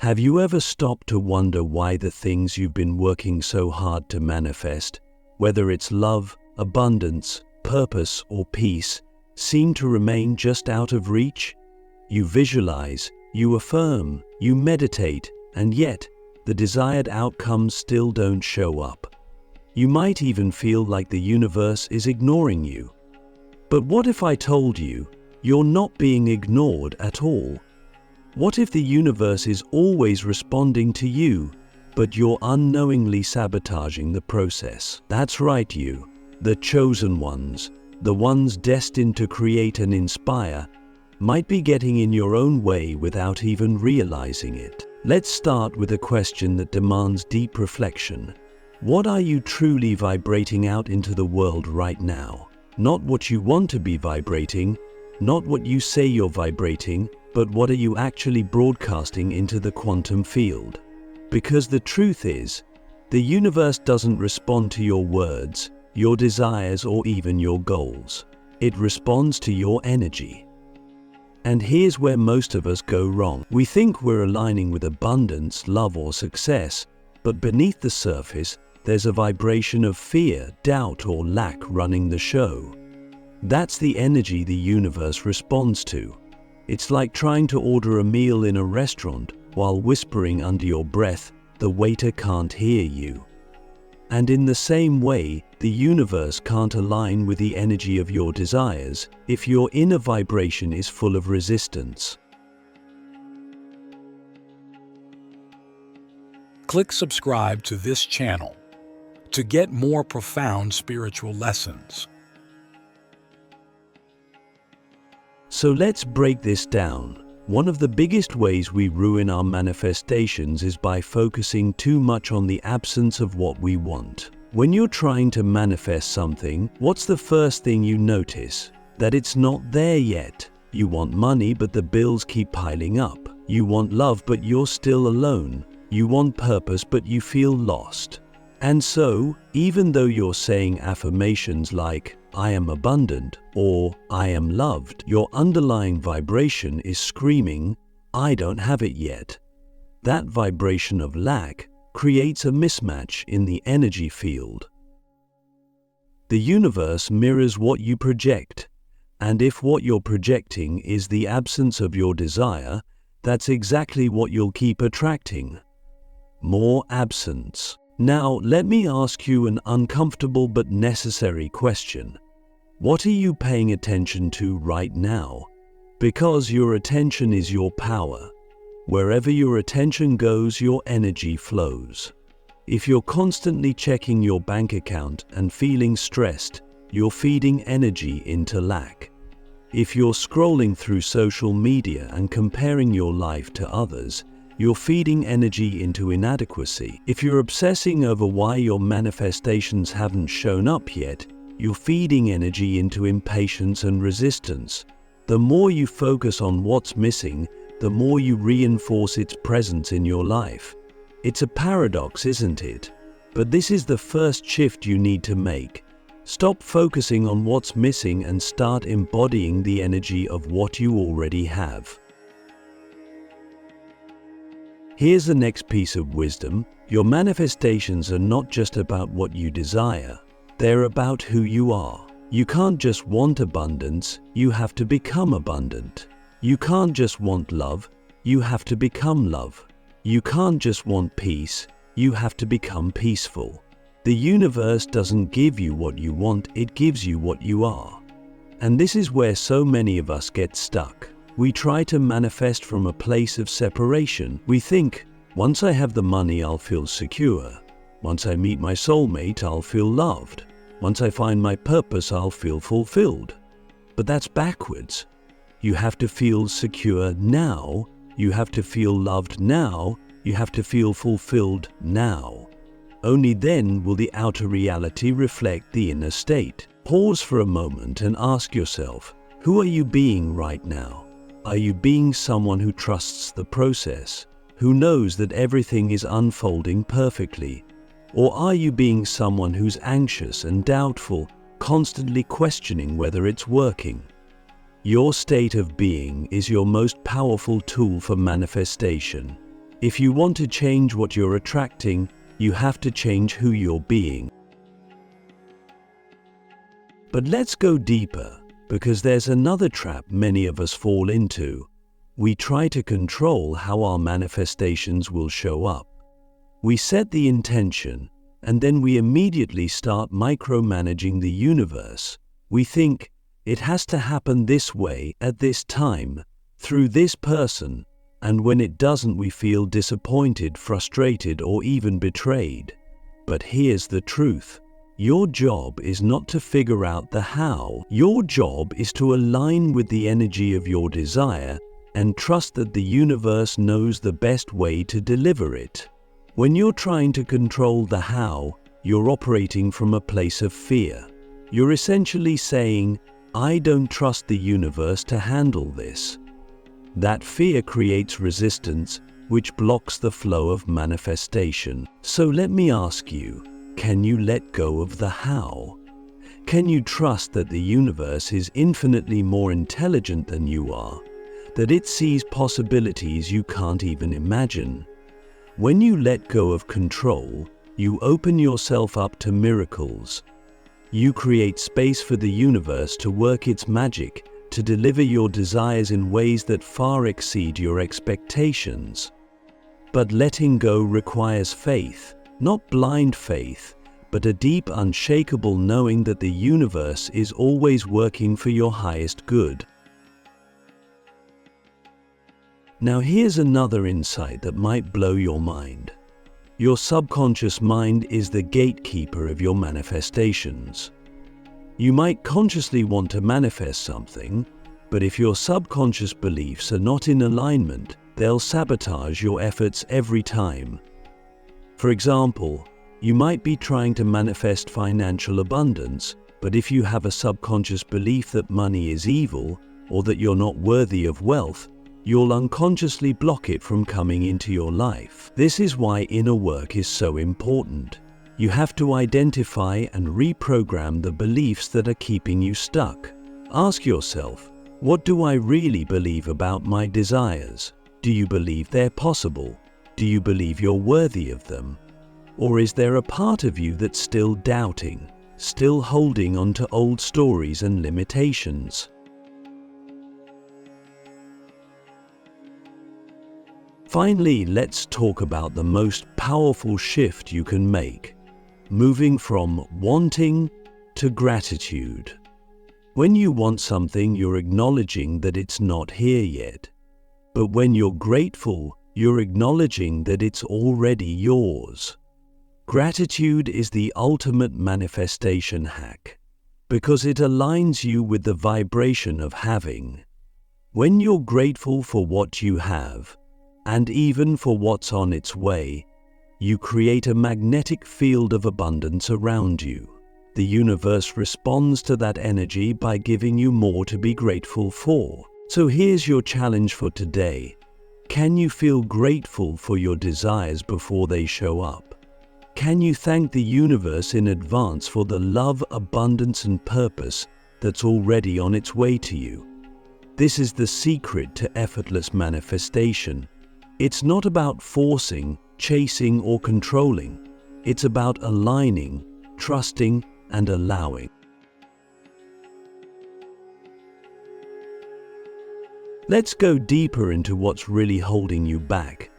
Have you ever stopped to wonder why the things you've been working so hard to manifest, whether it's love, abundance, purpose, or peace, seem to remain just out of reach? You visualize, you affirm, you meditate, and yet the desired outcomes still don't show up. You might even feel like the universe is ignoring you. But what if I told you you're not being ignored at all? What if the universe is always responding to you, but you're unknowingly sabotaging the process? That's right, you, the chosen ones, the ones destined to create and inspire, might be getting in your own way without even realizing it. Let's start with a question that demands deep reflection. What are you truly vibrating out into the world right now? Not what you want to be vibrating, not what you say you're vibrating, but what are you actually broadcasting into the quantum field? Because the truth is, the universe doesn't respond to your words, your desires, or even your goals. It responds to your energy. And here's where most of us go wrong. We think we're aligning with abundance, love, or success, but beneath the surface, there's a vibration of fear, doubt, or lack running the show. That's the energy the universe responds to. It's like trying to order a meal in a restaurant while whispering under your breath, "The waiter can't hear you." And in the same way, the universe can't align with the energy of your desires if your inner vibration is full of resistance. Click subscribe to this channel to get more profound spiritual lessons. So let's break this down. One of the biggest ways we ruin our manifestations is by focusing too much on the absence of what we want. When you're trying to manifest something, what's the first thing you notice? That it's not there yet. You want money, but the bills keep piling up. You want love, but you're still alone. You want purpose, but you feel lost. And so, even though you're saying affirmations like, "I am abundant," or "I am loved," your underlying vibration is screaming, "I don't have it yet." That vibration of lack creates a mismatch in the energy field. The universe mirrors what you project, and if what you're projecting is the absence of your desire, that's exactly what you'll keep attracting. More absence. Now, let me ask you an uncomfortable but necessary question. What are you paying attention to right now? Because your attention is your power. Wherever your attention goes, your energy flows. If you're constantly checking your bank account and feeling stressed, you're feeding energy into lack. If you're scrolling through social media and comparing your life to others, you're feeding energy into inadequacy. If you're obsessing over why your manifestations haven't shown up yet, you're feeding energy into impatience and resistance. The more you focus on what's missing, the more you reinforce its presence in your life. It's a paradox, isn't it? But this is the first shift you need to make. Stop focusing on what's missing and start embodying the energy of what you already have. Here's the next piece of wisdom. Your manifestations are not just about what you desire. They're about who you are. You can't just want abundance, you have to become abundant. You can't just want love, you have to become love. You can't just want peace, you have to become peaceful. The universe doesn't give you what you want, it gives you what you are. And this is where so many of us get stuck. We try to manifest from a place of separation. We think, once I have the money, I'll feel secure. Once I meet my soulmate, I'll feel loved. Once I find my purpose, I'll feel fulfilled. But that's backwards. You have to feel secure now. You have to feel loved now. You have to feel fulfilled now. Only then will the outer reality reflect the inner state. Pause for a moment and ask yourself, who are you being right now? Are you being someone who trusts the process, who knows that everything is unfolding perfectly? Or are you being someone who's anxious and doubtful, constantly questioning whether it's working? Your state of being is your most powerful tool for manifestation. If you want to change what you're attracting, you have to change who you're being. But let's go deeper, because there's another trap many of us fall into. We try to control how our manifestations will show up. We set the intention, and then we immediately start micromanaging the universe. We think, it has to happen this way, at this time, through this person, and when it doesn't, we feel disappointed, frustrated, or even betrayed. But here's the truth. Your job is not to figure out the how. Your job is to align with the energy of your desire and trust that the universe knows the best way to deliver it. When you're trying to control the how, you're operating from a place of fear. You're essentially saying, I don't trust the universe to handle this. That fear creates resistance, which blocks the flow of manifestation. So let me ask you, can you let go of the how? Can you trust that the universe is infinitely more intelligent than you are, that it sees possibilities you can't even imagine? When you let go of control, you open yourself up to miracles. You create space for the universe to work its magic, to deliver your desires in ways that far exceed your expectations. But letting go requires faith, not blind faith, but a deep, unshakable knowing that the universe is always working for your highest good. Now here's another insight that might blow your mind. Your subconscious mind is the gatekeeper of your manifestations. You might consciously want to manifest something, but if your subconscious beliefs are not in alignment, they'll sabotage your efforts every time. For example, you might be trying to manifest financial abundance, but if you have a subconscious belief that money is evil or that you're not worthy of wealth, you'll unconsciously block it from coming into your life. This is why inner work is so important. You have to identify and reprogram the beliefs that are keeping you stuck. Ask yourself, what do I really believe about my desires? Do you believe they're possible? Do you believe you're worthy of them? Or is there a part of you that's still doubting, still holding on to old stories and limitations? Finally, let's talk about the most powerful shift you can make, moving from wanting to gratitude. When you want something, you're acknowledging that it's not here yet. But when you're grateful, you're acknowledging that it's already yours. Gratitude is the ultimate manifestation hack, because it aligns you with the vibration of having. When you're grateful for what you have, and even for what's on its way, you create a magnetic field of abundance around you. The universe responds to that energy by giving you more to be grateful for. So here's your challenge for today. Can you feel grateful for your desires before they show up? Can you thank the universe in advance for the love, abundance, and purpose that's already on its way to you? This is the secret to effortless manifestation. It's not about forcing, chasing, or controlling. It's about aligning, trusting, and allowing. Let's go deeper into what's really holding you back.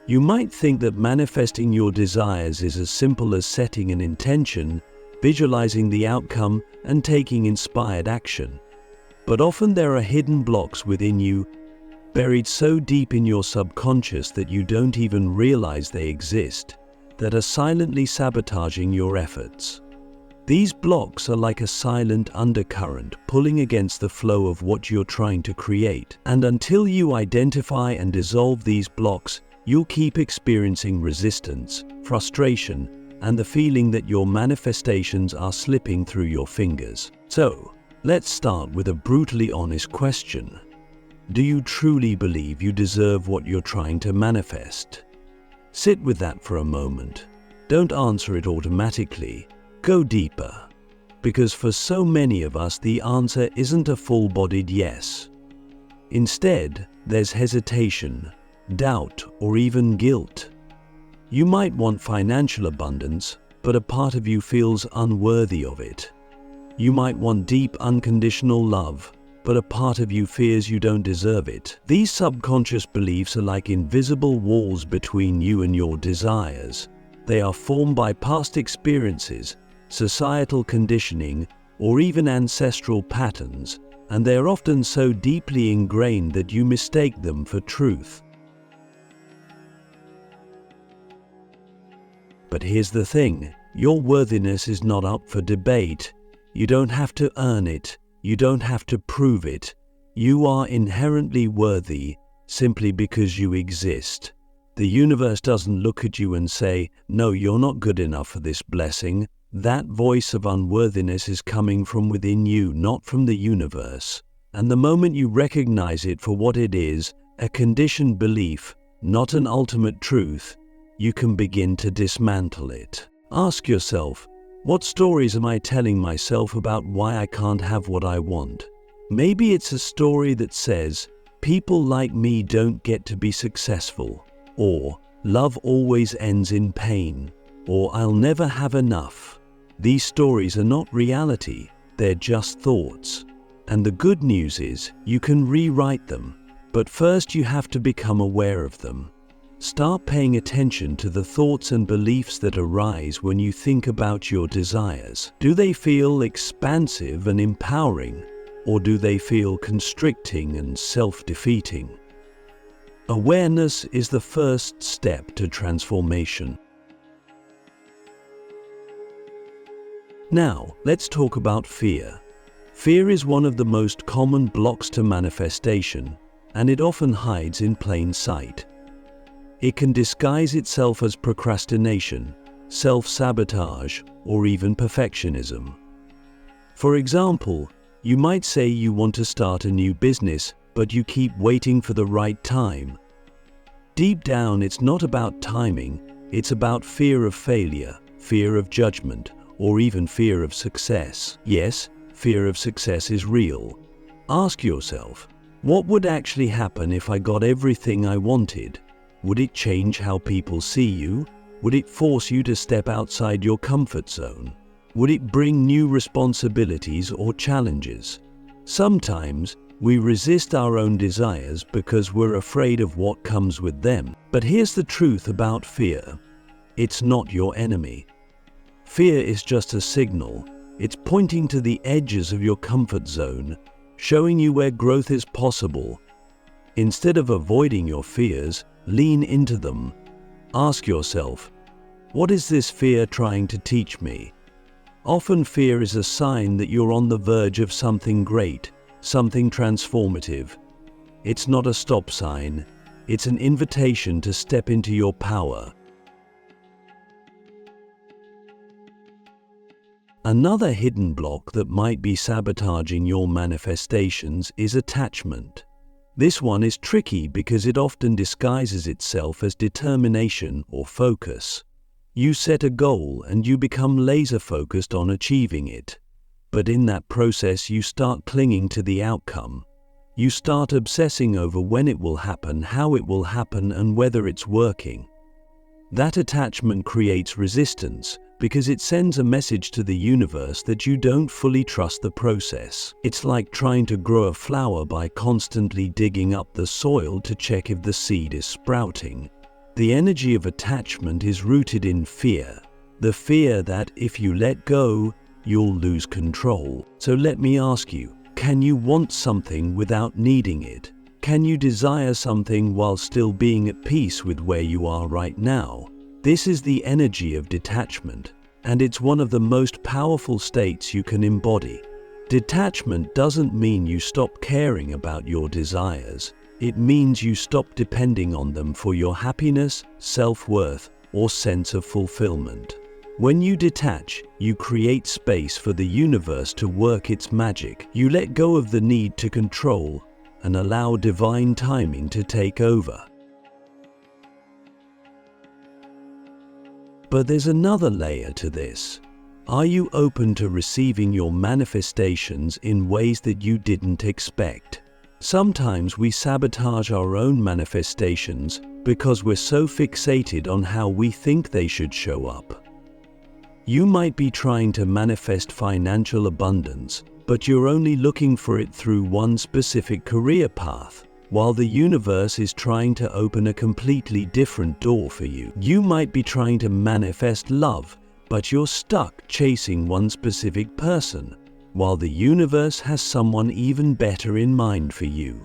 You might think that manifesting your desires is as simple as setting an intention, visualizing the outcome, and taking inspired action. But often there are hidden blocks within you, buried so deep in your subconscious that you don't even realize they exist, that are silently sabotaging your efforts. These blocks are like a silent undercurrent pulling against the flow of what you're trying to create. And until you identify and dissolve these blocks, you'll keep experiencing resistance, frustration, and the feeling that your manifestations are slipping through your fingers. So, let's start with a brutally honest question. Do you truly believe you deserve what you're trying to manifest? Sit with that for a moment. Don't answer it automatically. Go deeper. Because for so many of us, the answer isn't a full-bodied yes. Instead, there's hesitation, doubt, or even guilt. You might want financial abundance, but a part of you feels unworthy of it. You might want deep, unconditional love, but a part of you fears you don't deserve it. These subconscious beliefs are like invisible walls between you and your desires. They are formed by past experiences, societal conditioning, or even ancestral patterns, and they are often so deeply ingrained that you mistake them for truth. But here's the thing, your worthiness is not up for debate. You don't have to earn it. You don't have to prove it. You are inherently worthy simply because you exist. The universe doesn't look at you and say, "No, you're not good enough for this blessing." That voice of unworthiness is coming from within you, not from the universe. And the moment you recognize it for what it is, a conditioned belief, not an ultimate truth, you can begin to dismantle it. Ask yourself, what stories am I telling myself about why I can't have what I want? Maybe it's a story that says, people like me don't get to be successful, or love always ends in pain, or I'll never have enough. These stories are not reality, they're just thoughts. And the good news is, you can rewrite them, but first you have to become aware of them. Start paying attention to the thoughts and beliefs that arise when you think about your desires. Do they feel expansive and empowering, or do they feel constricting and self-defeating? Awareness is the first step to transformation. Now, let's talk about fear. Fear is one of the most common blocks to manifestation, and it often hides in plain sight. It can disguise itself as procrastination, self-sabotage, or even perfectionism. For example, you might say you want to start a new business, but you keep waiting for the right time. Deep down, it's not about timing, it's about fear of failure, fear of judgment, or even fear of success. Yes, fear of success is real. Ask yourself, what would actually happen if I got everything I wanted? Would it change how people see you? Would it force you to step outside your comfort zone? Would it bring new responsibilities or challenges? Sometimes we resist our own desires because we're afraid of what comes with them. But here's the truth about fear. It's not your enemy. Fear is just a signal. It's pointing to the edges of your comfort zone, showing you where growth is possible. Instead of avoiding your fears, lean into them. Ask yourself, what is this fear trying to teach me? Often fear is a sign that you're on the verge of something great, something transformative. It's not a stop sign, it's an invitation to step into your power. Another hidden block that might be sabotaging your manifestations is attachment. This one is tricky because it often disguises itself as determination or focus. You set a goal and you become laser-focused on achieving it. But in that process, you start clinging to the outcome. You start obsessing over when it will happen, how it will happen, and whether it's working. That attachment creates resistance because it sends a message to the universe that you don't fully trust the process. It's like trying to grow a flower by constantly digging up the soil to check if the seed is sprouting. The energy of attachment is rooted in fear. The fear that if you let go, you'll lose control. So let me ask you, can you want something without needing it? Can you desire something while still being at peace with where you are right now? This is the energy of detachment, and it's one of the most powerful states you can embody. Detachment doesn't mean you stop caring about your desires. It means you stop depending on them for your happiness, self-worth, or sense of fulfillment. When you detach, you create space for the universe to work its magic. You let go of the need to control and allow divine timing to take over. But there's another layer to this. Are you open to receiving your manifestations in ways that you didn't expect? Sometimes we sabotage our own manifestations because we're so fixated on how we think they should show up. You might be trying to manifest financial abundance, but you're only looking for it through one specific career path, while the universe is trying to open a completely different door for you. You might be trying to manifest love, but you're stuck chasing one specific person, while the universe has someone even better in mind for you.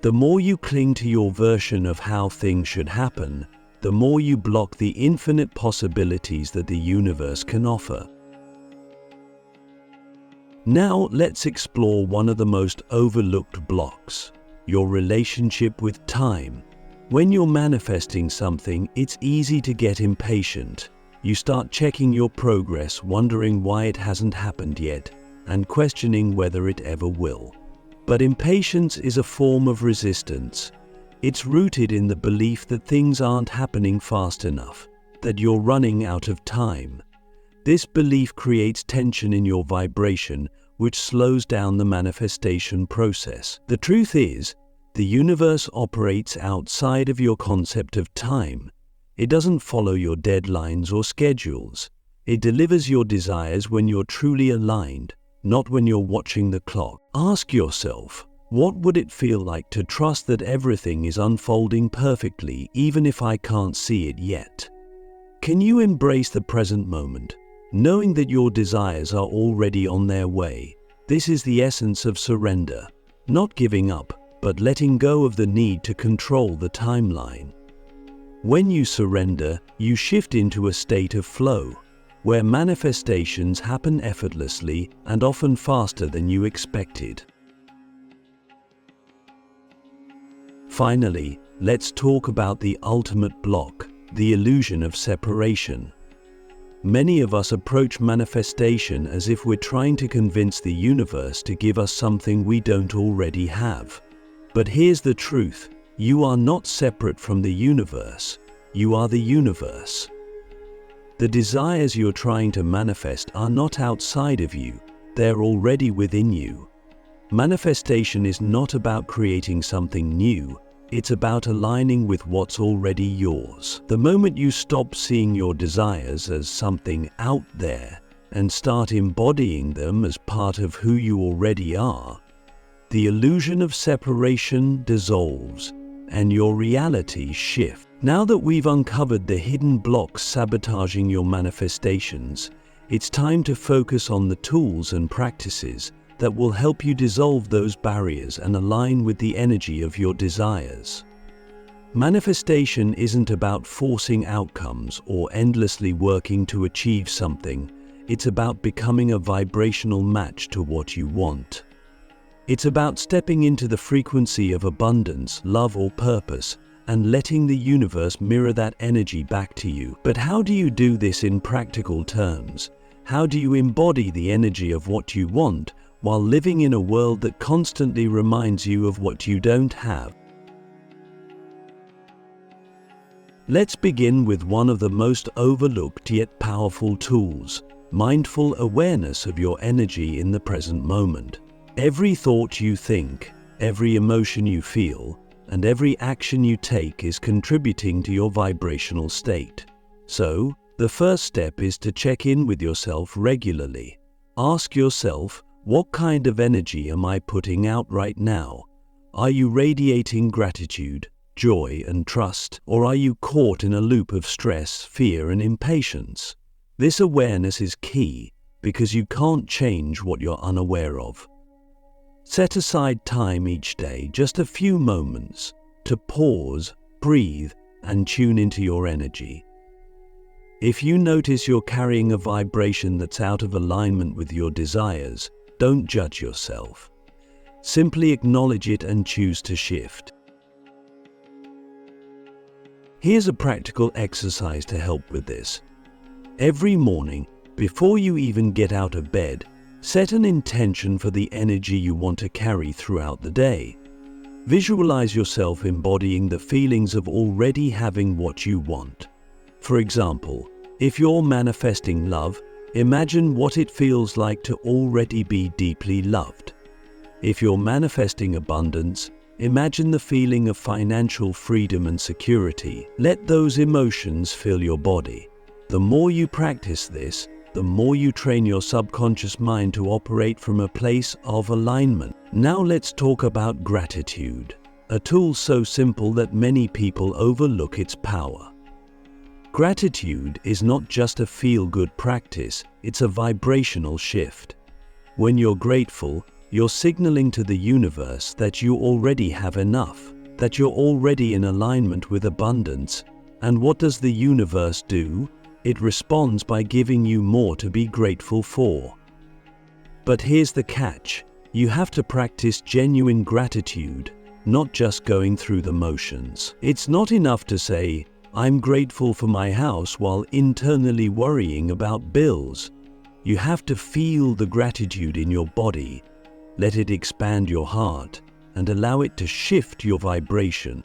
The more you cling to your version of how things should happen, the more you block the infinite possibilities that the universe can offer. Now let's explore one of the most overlooked blocks: your relationship with time. When you're manifesting something, it's easy to get impatient. You start checking your progress, wondering why it hasn't happened yet, and questioning whether it ever will. But impatience is a form of resistance. It's rooted in the belief that things aren't happening fast enough, that you're running out of time. This belief creates tension in your vibration, which slows down the manifestation process. The truth is, the universe operates outside of your concept of time. It doesn't follow your deadlines or schedules. It delivers your desires when you're truly aligned, not when you're watching the clock. Ask yourself, what would it feel like to trust that everything is unfolding perfectly, even if I can't see it yet? Can you embrace the present moment, knowing that your desires are already on their way? This is the essence of surrender, not giving up, but letting go of the need to control the timeline. When you surrender, you shift into a state of flow, where manifestations happen effortlessly and often faster than you expected. Finally, let's talk about the ultimate block, the illusion of separation. Many of us approach manifestation as if we're trying to convince the universe to give us something we don't already have. But here's the truth: you are not separate from the universe. You are the universe. The desires you're trying to manifest are not outside of you, they're already within you. Manifestation is not about creating something new, it's about aligning with what's already yours. The moment you stop seeing your desires as something out there and start embodying them as part of who you already are, the illusion of separation dissolves and your reality shifts. Now that we've uncovered the hidden blocks sabotaging your manifestations, it's time to focus on the tools and practices that will help you dissolve those barriers and align with the energy of your desires. Manifestation isn't about forcing outcomes or endlessly working to achieve something. It's about becoming a vibrational match to what you want. It's about stepping into the frequency of abundance, love, or purpose, and letting the universe mirror that energy back to you. But how do you do this in practical terms? How do you embody the energy of what you want while living in a world that constantly reminds you of what you don't have? Let's begin with one of the most overlooked yet powerful tools: mindful awareness of your energy in the present moment. Every thought you think, every emotion you feel, and every action you take is contributing to your vibrational state. So, the first step is to check in with yourself regularly. Ask yourself, what kind of energy am I putting out right now? Are you radiating gratitude, joy, and trust, or are you caught in a loop of stress, fear, and impatience? This awareness is key because you can't change what you're unaware of. Set aside time each day, just a few moments, to pause, breathe, and tune into your energy. If you notice you're carrying a vibration that's out of alignment with your desires, don't judge yourself. Simply acknowledge it and choose to shift. Here's a practical exercise to help with this. Every morning, before you even get out of bed, set an intention for the energy you want to carry throughout the day. Visualize yourself embodying the feelings of already having what you want. For example, if you're manifesting love, imagine what it feels like to already be deeply loved. If you're manifesting abundance, imagine the feeling of financial freedom and security. Let those emotions fill your body. The more you practice this, the more you train your subconscious mind to operate from a place of alignment. Now let's talk about gratitude, a tool so simple that many people overlook its power. Gratitude is not just a feel-good practice, it's a vibrational shift. When you're grateful, you're signaling to the universe that you already have enough, that you're already in alignment with abundance. And what does the universe do? It responds by giving you more to be grateful for. But here's the catch: you have to practice genuine gratitude, not just going through the motions. It's not enough to say, "I'm grateful for my house," while internally worrying about bills. You have to feel the gratitude in your body, let it expand your heart, and allow it to shift your vibration.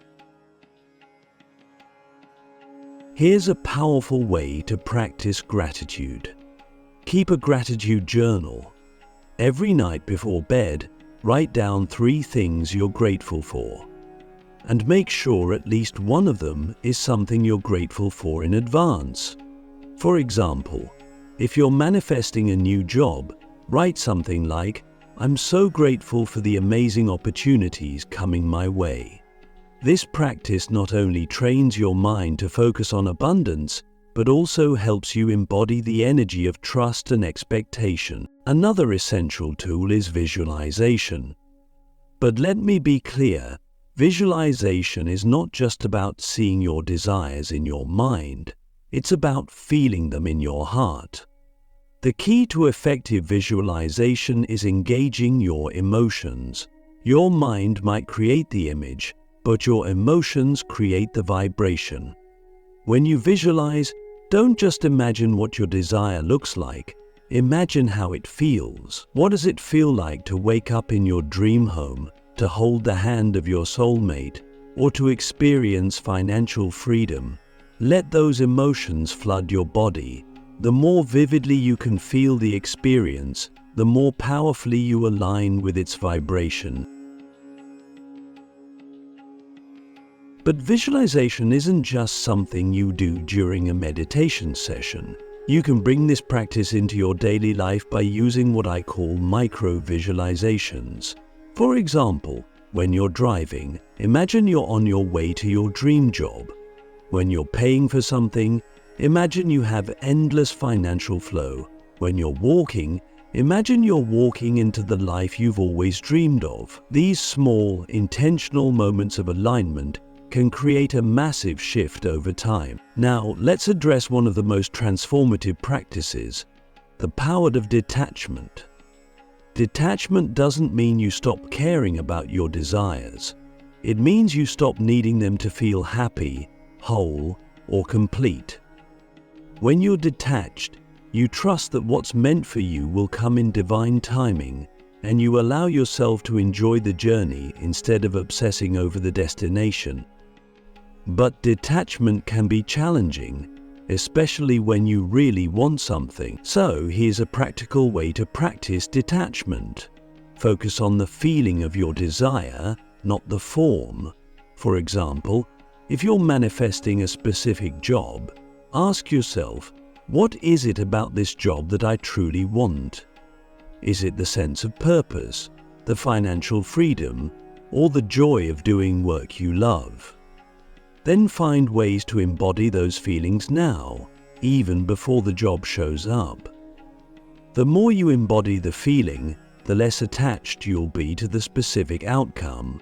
Here's a powerful way to practice gratitude. Keep a gratitude journal. Every night before bed, write down 3 things you're grateful for. And make sure at least one of them is something you're grateful for in advance. For example, if you're manifesting a new job, write something like, "I'm so grateful for the amazing opportunities coming my way." This practice not only trains your mind to focus on abundance, but also helps you embody the energy of trust and expectation. Another essential tool is visualization. But let me be clear, visualization is not just about seeing your desires in your mind, it's about feeling them in your heart. The key to effective visualization is engaging your emotions. Your mind might create the image, but your emotions create the vibration. When you visualize, don't just imagine what your desire looks like. Imagine how it feels. What does it feel like to wake up in your dream home, to hold the hand of your soulmate, or to experience financial freedom? Let those emotions flood your body. The more vividly you can feel the experience, the more powerfully you align with its vibration. But visualization isn't just something you do during a meditation session. You can bring this practice into your daily life by using what I call micro-visualizations. For example, when you're driving, imagine you're on your way to your dream job. When you're paying for something, imagine you have endless financial flow. When you're walking, imagine you're walking into the life you've always dreamed of. These small, intentional moments of alignment can create a massive shift over time. Now, let's address one of the most transformative practices, the power of detachment. Detachment doesn't mean you stop caring about your desires. It means you stop needing them to feel happy, whole, or complete. When you're detached, you trust that what's meant for you will come in divine timing, and you allow yourself to enjoy the journey instead of obsessing over the destination. But detachment can be challenging, especially when you really want something. So here's a practical way to practice detachment. Focus on the feeling of your desire, not the form. For example, if you're manifesting a specific job, ask yourself, what is it about this job that I truly want? Is it the sense of purpose, the financial freedom, or the joy of doing work you love? Then find ways to embody those feelings now, even before the job shows up. The more you embody the feeling, the less attached you'll be to the specific outcome.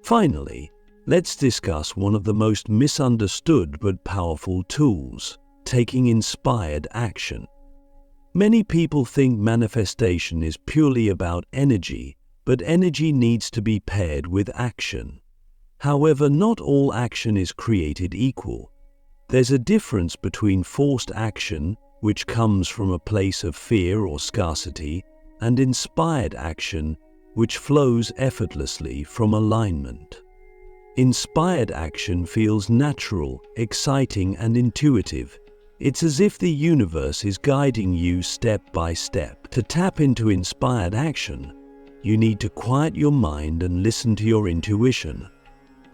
Finally, let's discuss one of the most misunderstood but powerful tools, taking inspired action. Many people think manifestation is purely about energy, but energy needs to be paired with action. However, not all action is created equal. There's a difference between forced action, which comes from a place of fear or scarcity, and inspired action, which flows effortlessly from alignment. Inspired action feels natural, exciting, and intuitive. It's as if the universe is guiding you step by step. To tap into inspired action, you need to quiet your mind and listen to your intuition.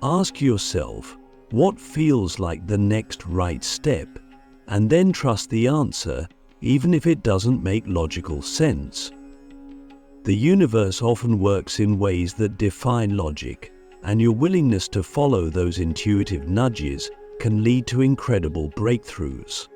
Ask yourself, what feels like the next right step? And then trust the answer, even if it doesn't make logical sense. The universe often works in ways that defy logic, and your willingness to follow those intuitive nudges can lead to incredible breakthroughs.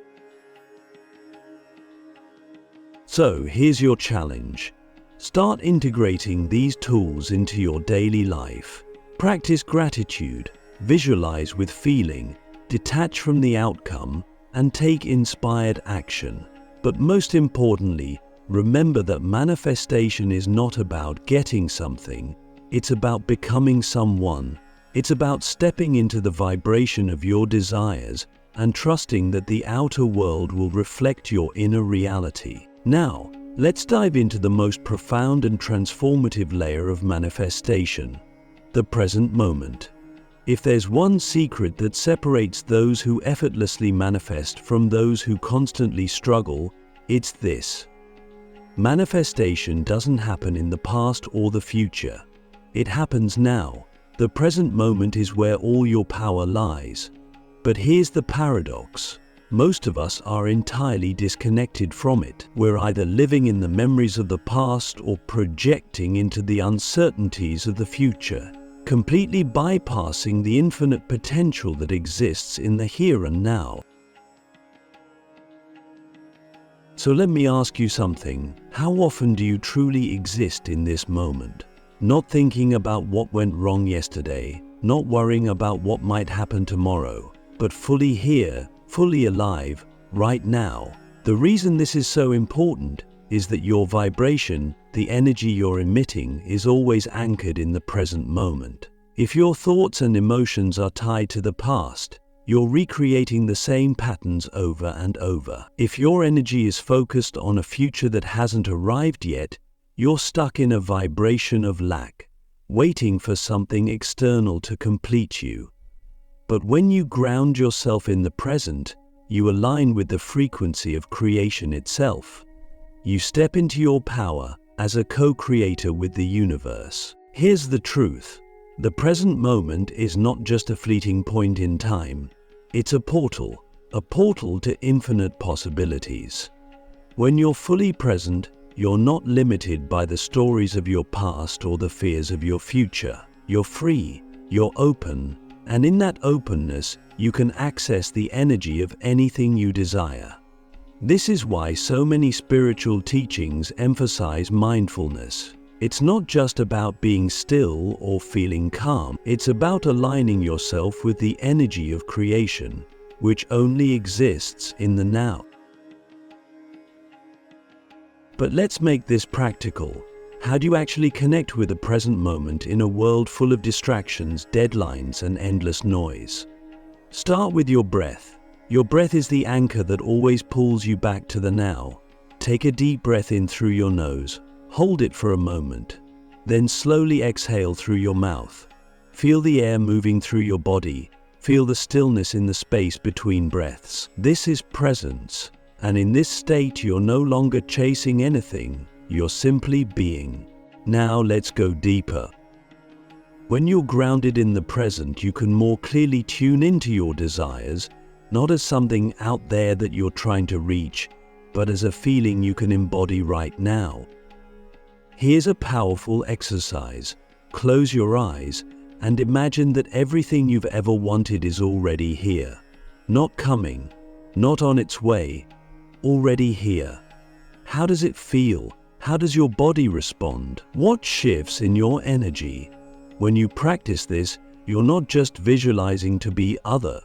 So here's your challenge. Start integrating these tools into your daily life. Practice gratitude, visualize with feeling, detach from the outcome, and take inspired action. But most importantly, remember that manifestation is not about getting something, it's about becoming someone. It's about stepping into the vibration of your desires and trusting that the outer world will reflect your inner reality. Now, let's dive into the most profound and transformative layer of manifestation, the present moment. If there's one secret that separates those who effortlessly manifest from those who constantly struggle, it's this. Manifestation doesn't happen in the past or the future. It happens now. The present moment is where all your power lies. But here's the paradox. Most of us are entirely disconnected from it. We're either living in the memories of the past or projecting into the uncertainties of the future, completely bypassing the infinite potential that exists in the here and now. So let me ask you something. How often do you truly exist in this moment? Not thinking about what went wrong yesterday, not worrying about what might happen tomorrow, but fully here, fully alive, right now. The reason this is so important is that your vibration, the energy you're emitting, is always anchored in the present moment. If your thoughts and emotions are tied to the past, you're recreating the same patterns over and over. If your energy is focused on a future that hasn't arrived yet, you're stuck in a vibration of lack, waiting for something external to complete you. But when you ground yourself in the present, you align with the frequency of creation itself. You step into your power as a co-creator with the universe. Here's the truth. The present moment is not just a fleeting point in time. It's a portal to infinite possibilities. When you're fully present, you're not limited by the stories of your past or the fears of your future. You're free, you're open, and in that openness, you can access the energy of anything you desire. This is why so many spiritual teachings emphasize mindfulness. It's not just about being still or feeling calm. It's about aligning yourself with the energy of creation, which only exists in the now. But let's make this practical. How do you actually connect with the present moment in a world full of distractions, deadlines, and endless noise? Start with your breath. Your breath is the anchor that always pulls you back to the now. Take a deep breath in through your nose. Hold it for a moment. Then slowly exhale through your mouth. Feel the air moving through your body. Feel the stillness in the space between breaths. This is presence. And in this state, you're no longer chasing anything. You're simply being. Now let's go deeper. When you're grounded in the present, you can more clearly tune into your desires, not as something out there that you're trying to reach, but as a feeling you can embody right now. Here's a powerful exercise. Close your eyes and imagine that everything you've ever wanted is already here. Not coming, not on its way, already here. How does it feel? How does your body respond? What shifts in your energy? When you practice this, you're not just visualizing to be other.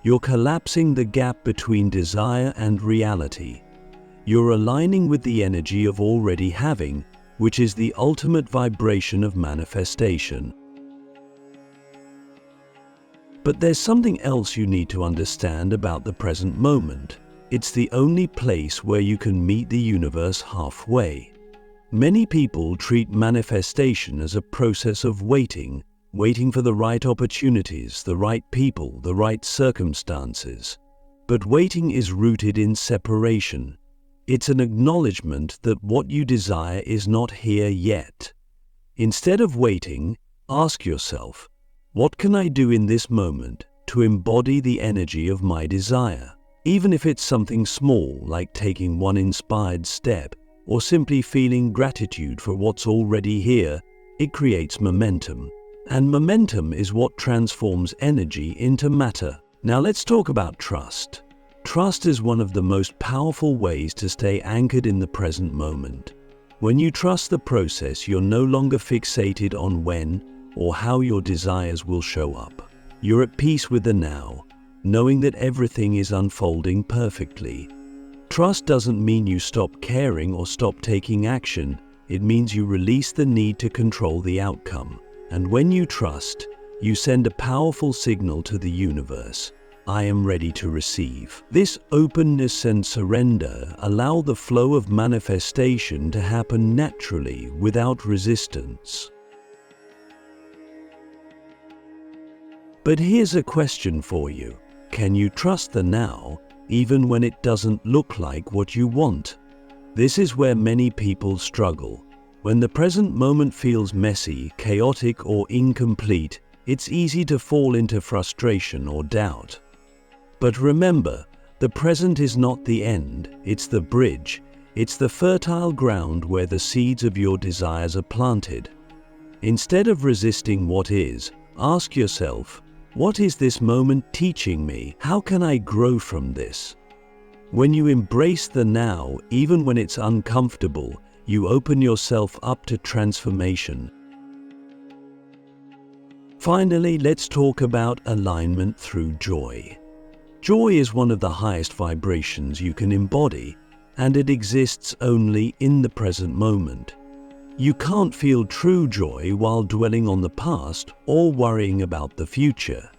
You're collapsing the gap between desire and reality. You're aligning with the energy of already having, which is the ultimate vibration of manifestation. But there's something else you need to understand about the present moment. It's the only place where you can meet the universe halfway. Many people treat manifestation as a process of waiting for the right opportunities, the right people, the right circumstances. But waiting is rooted in separation. It's an acknowledgement that what you desire is not here yet. Instead of waiting, ask yourself, what can I do in this moment to embody the energy of my desire? Even if it's something small, like taking one inspired step, or simply feeling gratitude for what's already here, it creates momentum. And momentum is what transforms energy into matter. Now let's talk about trust. Trust is one of the most powerful ways to stay anchored in the present moment. When you trust the process, you're no longer fixated on when or how your desires will show up. You're at peace with the now, knowing that everything is unfolding perfectly. Trust doesn't mean you stop caring or stop taking action. It means you release the need to control the outcome. And when you trust, you send a powerful signal to the universe. I am ready to receive. This openness and surrender allow the flow of manifestation to happen naturally without resistance. But here's a question for you. Can you trust the now, even when it doesn't look like what you want? This is where many people struggle. When the present moment feels messy, chaotic, or incomplete, it's easy to fall into frustration or doubt. But remember, the present is not the end, it's the bridge. It's the fertile ground where the seeds of your desires are planted. Instead of resisting what is, ask yourself, what is this moment teaching me? How can I grow from this? When you embrace the now, even when it's uncomfortable, you open yourself up to transformation. Finally, let's talk about alignment through joy. Joy is one of the highest vibrations you can embody, and it exists only in the present moment. You can't feel true joy while dwelling on the past or worrying about the future.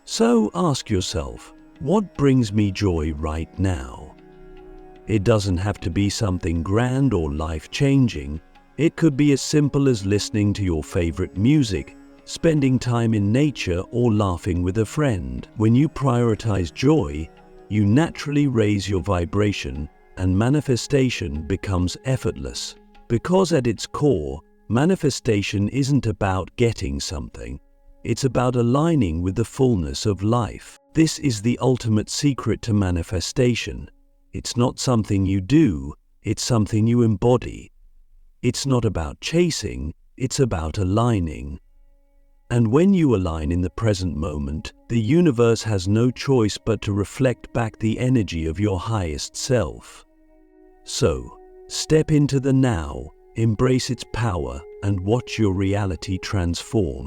So ask yourself, what brings me joy right now? It doesn't have to be something grand or life-changing. It could be as simple as listening to your favorite music, spending time in nature, or laughing with a friend. When you prioritize joy, you naturally raise your vibration and manifestation becomes effortless. Because at its core, manifestation isn't about getting something. It's about aligning with the fullness of life. This is the ultimate secret to manifestation. It's not something you do, it's something you embody. It's not about chasing, it's about aligning. And when you align in the present moment, the universe has no choice but to reflect back the energy of your highest self. So, step into the now, embrace its power, and watch your reality transform.